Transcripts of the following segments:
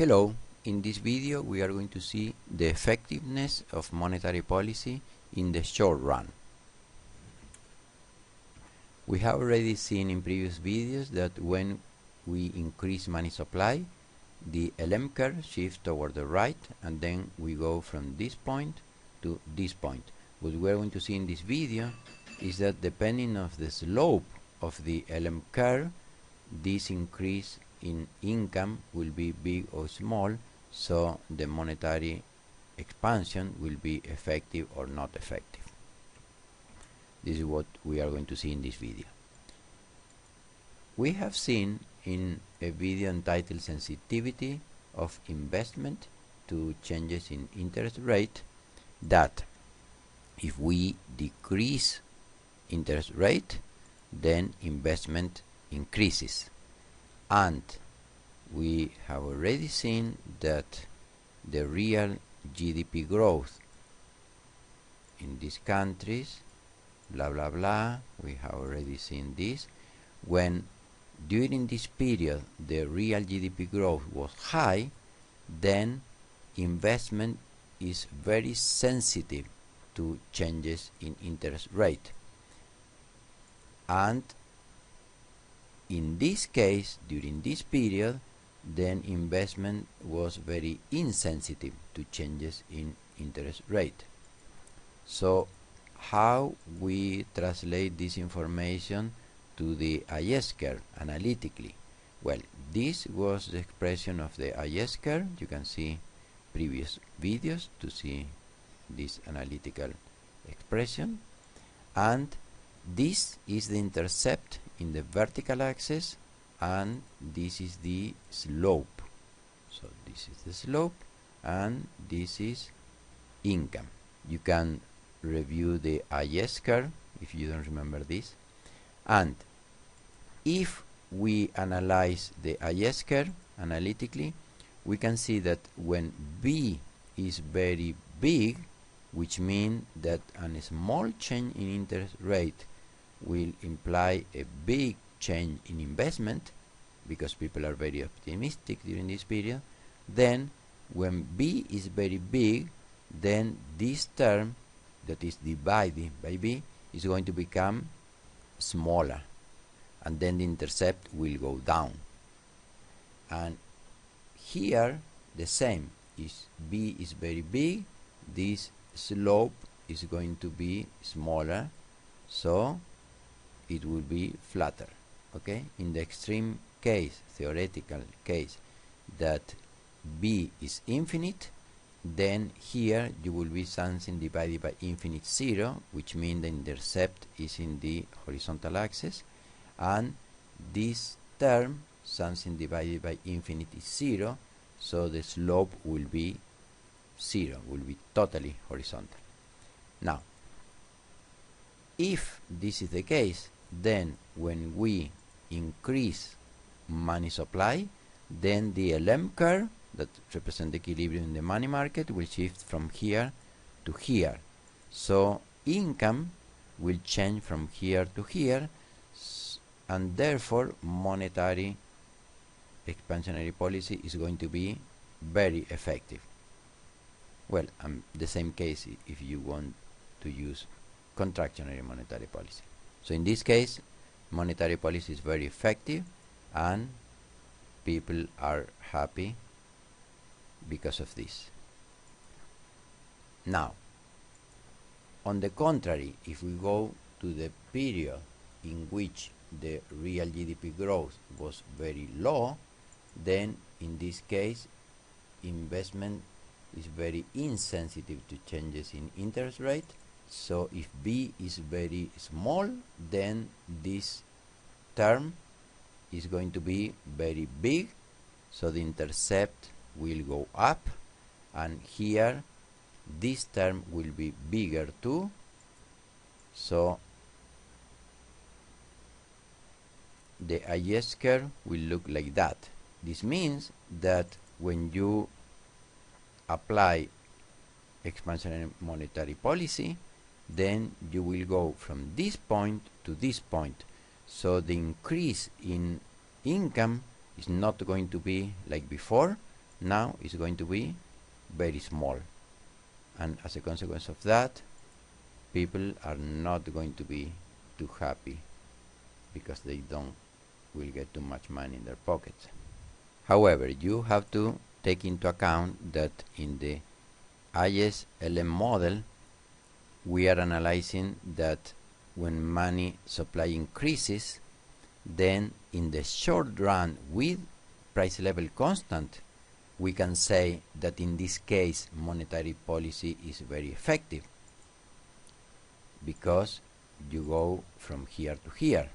Hello, in this video we are going to see the effectiveness of monetary policy in the short run. We have already seen in previous videos that when we increase money supply, the LM curve shifts toward the right, and then we go from this point to this point. What we are going to see in this video is that depending on the slope of the LM curve, this increase in income will be big or small, so the monetary expansion will be effective or not effective. This is what we are going to see in this video. We have seen in a video entitled Sensitivity of Investment to Changes in Interest Rate that if we decrease interest rate, then investment increases. And we have already seen that the real GDP growth in these countries, blah blah blah, we have already seen this, when during this period the real GDP growth was high, then investment is very sensitive to changes in interest rate. And in this case, during this period, then investment was very insensitive to changes in interest rate. So how we translate this information to the IS curve analytically? Well, this was the expression of the IS curve. You can see previous videos to see this analytical expression, and this is the intercept in the vertical axis, and this is the slope. So this is the slope and this is income. You can review the IS curve if you don't remember this. And if we analyze the IS curve analytically, we can see that when B is very big, which means that a small change in interest rate will imply a big change in investment because people are very optimistic during this period, then when B is very big, then this term that is divided by B is going to become smaller, and then the intercept will go down. And here the same, is B is very big, this slope is going to be smaller, so it will be flatter. Okay, in the extreme case, theoretical case, that B is infinite, then here you will be something divided by infinite 0, which means the intercept is in the horizontal axis, and this term, something divided by infinite is 0, so the slope will be 0, will be totally horizontal. Now, if this is the case, then when we increase money supply, then the LM curve that represents the equilibrium in the money market will shift from here to here. So income will change from here to here, and therefore monetary expansionary policy is going to be very effective. Well, the same case if you want to use contractionary monetary policy. So in this case, monetary policy is very effective and people are happy because of this. Now, on the contrary, if we go to the period in which the real GDP growth was very low, then in this case investment is very insensitive to changes in interest rate. So if B is very small, then this term is going to be very big, so the intercept will go up, and here this term will be bigger too, so the IS curve will look like that. This means that when you apply expansionary monetary policy, then you will go from this point to this point, so the increase in income is not going to be like before, now is going to be very small, and as a consequence of that, people are not going to be too happy because they don't will get too much money in their pockets. However, you have to take into account that in the ISLM model we are analyzing that when money supply increases, then in the short run with price level constant, we can say that in this case monetary policy is very effective because you go from here to here,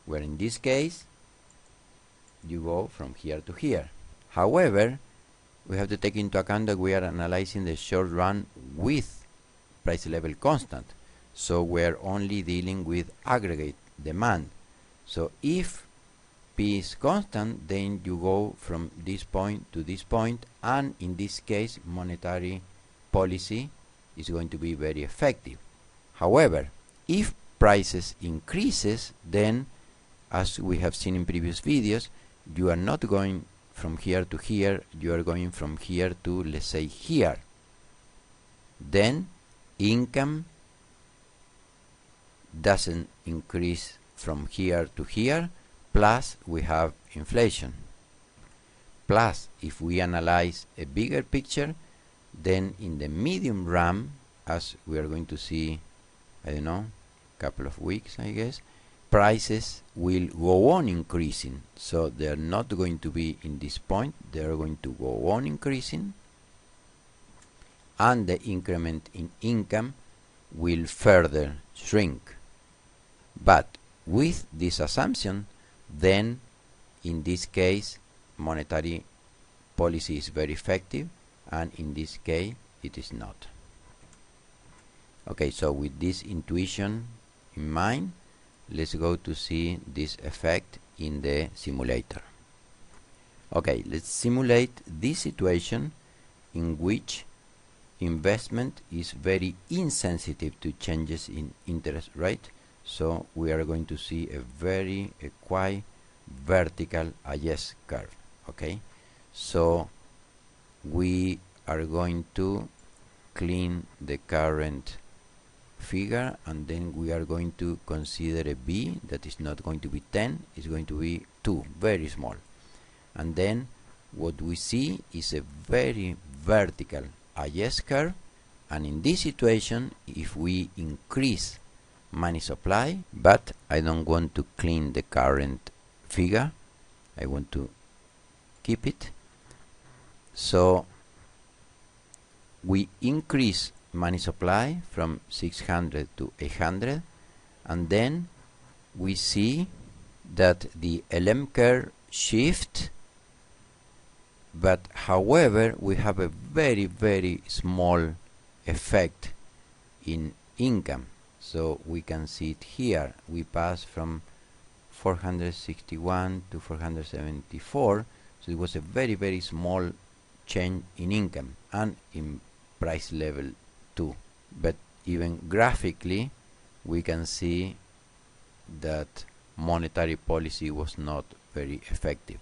where in this case you go from here to here. However, we have to take into account that we are analyzing the short run with price level constant, so we're only dealing with aggregate demand. So if P is constant, then you go from this point to this point, and in this case monetary policy is going to be very effective. However, if prices increases, then as we have seen in previous videos, you are not going from here to here, you are going from here to, let's say, here. Then income doesn't increase from here to here, plus we have inflation. Plus, if we analyze a bigger picture, then in the medium run, as we are going to see, I don't know, couple of weeks I guess, prices will go on increasing. So they are not going to be in this point, they are going to go on increasing, and the increment in income will further shrink. But with this assumption, then in this case monetary policy is very effective, and in this case it is not. Okay, so with this intuition in mind, let's go to see this effect in the simulator. Okay, let's simulate this situation in which investment is very insensitive to changes in interest rate. So we are going to see a quite vertical SCurve. Okay, so we are going to clean the current figure, and then we are going to consider a B that is not going to be 10, it's going to be 2, very small. And then what we see is a very vertical SCurve, and in this situation, if we increase money supply, but I don't want to clean the current figure, I want to keep it, so we increase money supply from 600 to 800, and then we see that the LM curve shift, but however we have a very small effect in income. So we can see it here, we pass from 461 to 474, so it was a very small change in income and in price level too. But even graphically we can see that monetary policy was not very effective.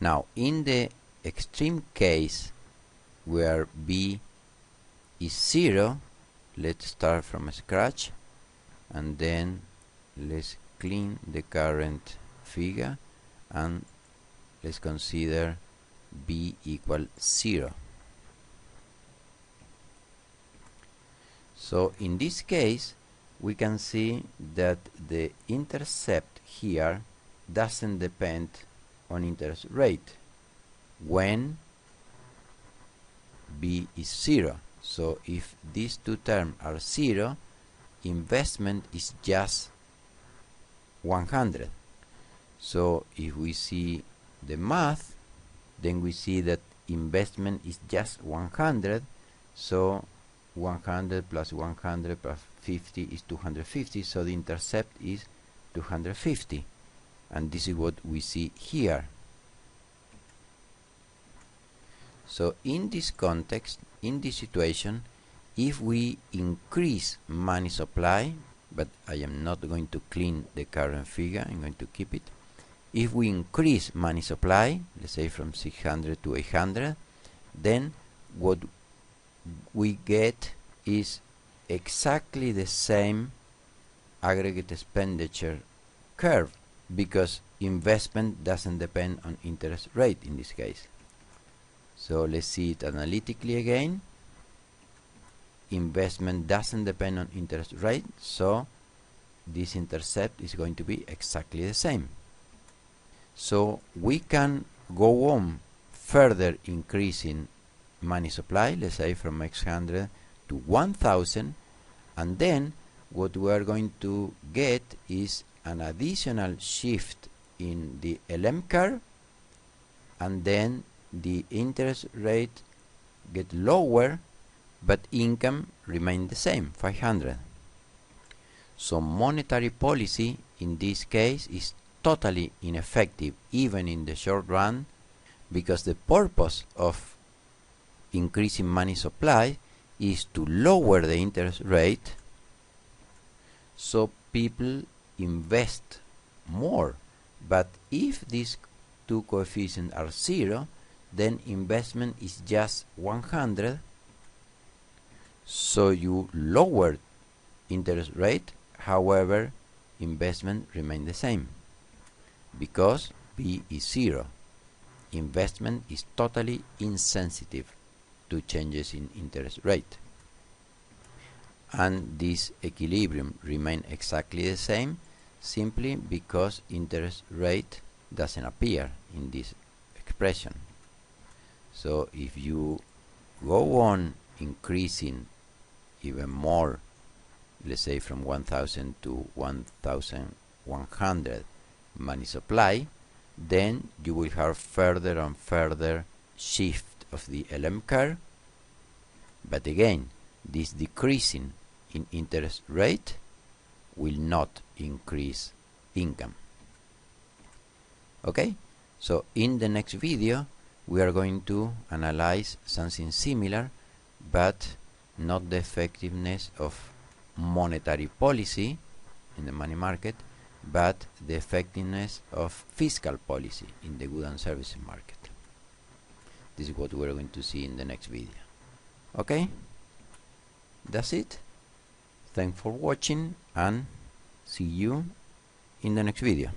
Now in the extreme case where B is 0, let's start from scratch and then let's clean the current figure and let's consider B equal 0. So in this case we can see that the intercept here doesn't depend on interest rate when B is 0. So if these two terms are 0, investment is just 100. So if we see the math, then we see that investment is just 100, so 100 plus 100 plus 50 is 250, so the intercept is 250, and this is what we see here. So in this context, in this situation, if we increase money supply, but I am not going to clean the current figure, I'm going to keep it. If we increase money supply, let's say from 600 to 800, then what we get is exactly the same aggregate expenditure curve, because investment doesn't depend on interest rate in this case. So let's see it analytically again. Investment doesn't depend on interest rate, so this intercept is going to be exactly the same. So we can go on further increasing money supply, let's say from X100 to 1000, and then what we are going to get is an additional shift in the LM curve, and then the interest rate get lower, but income remain the same, 500. So monetary policy in this case is totally ineffective even in the short run, because the purpose of increasing money supply is to lower the interest rate so people invest more. But if these two coefficients are 0, then investment is just 100, so you lower interest rate, however investment remain the same, because B is 0. Investment is totally insensitive to changes in interest rate, and this equilibrium remain exactly the same simply because interest rate doesn't appear in this expression. So if you go on increasing even more, let's say from 1000 to 1100 money supply, then you will have further and further shift of the LM curve. But again, this decreasing in interest rate will not increase income. Okay, so in the next video we are going to analyze something similar, but not the effectiveness of monetary policy in the money market, but the effectiveness of fiscal policy in the goods and services market. This is what we're going to see in the next video. Okay, that's it. Thanks for watching, and see you in the next video.